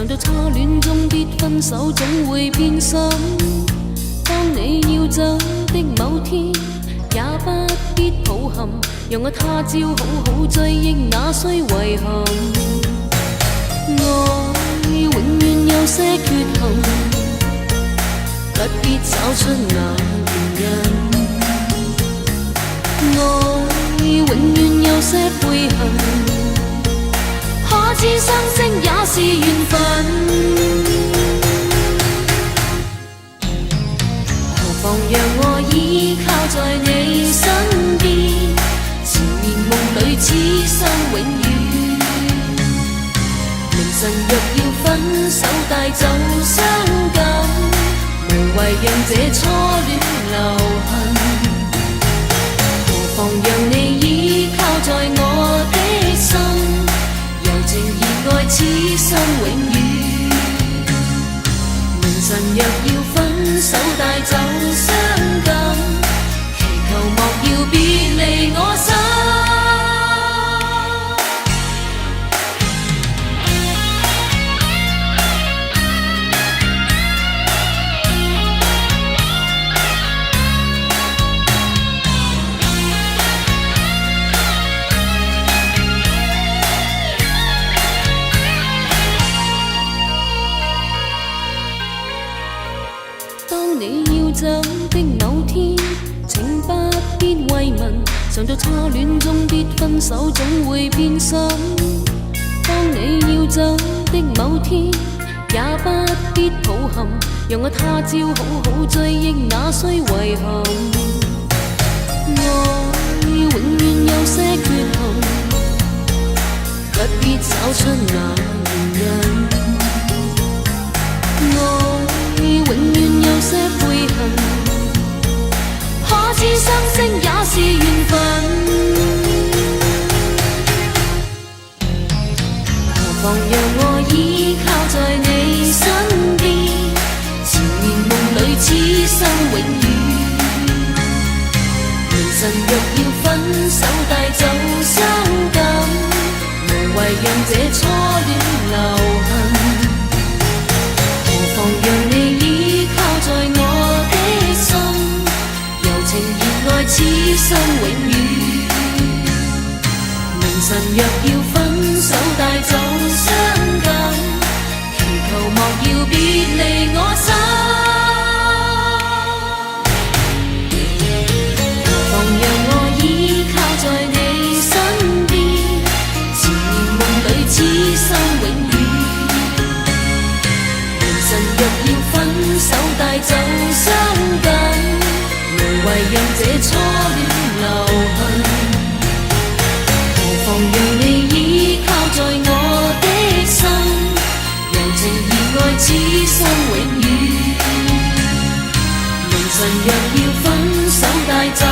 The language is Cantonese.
嘗到初戀中必分手，總會變心。當你要走的某天，也不必抱憾，讓我他朝好好追憶那衰遺憾。愛永遠有些缺陷，不必找出那原因。愛永遠有些悔恨，可知相識也是緣分。何妨讓我依靠在你身邊，纏綿夢裏此生永遠。明晨若要分手帶走傷感，無謂讓這初戀留痕。何妨讓你依靠在我的心，柔情熱愛此生永遠。明晨若要分手帶走傷感，祈求莫要別離我心。當你要走的某天，請不必慰問，嘗到初戀中必分手，總會變心。當你要走的某天，也不必抱憾，讓我他朝好好追憶那衰遺憾。愛永遠有些缺陷，不必找出那原因。愛永遠有些悔恨，可知相識也是緣分。何妨讓我依靠在你身邊，纏綿夢裏此生永遠。明晨若要分手帶走傷感，無謂讓這初戀留痕。何妨讓你依靠在我的心，柔情熱愛此生永遠。明晨若要分手帶走傷感，祈求莫要別離我心。何妨讓我依靠在你身邊，纏綿夢裏此生永遠。若要分手帶走傷感，無謂讓這初戀留痕。何妨讓你依靠在我的心，柔情熱愛此生永遠。明晨若要分手帶走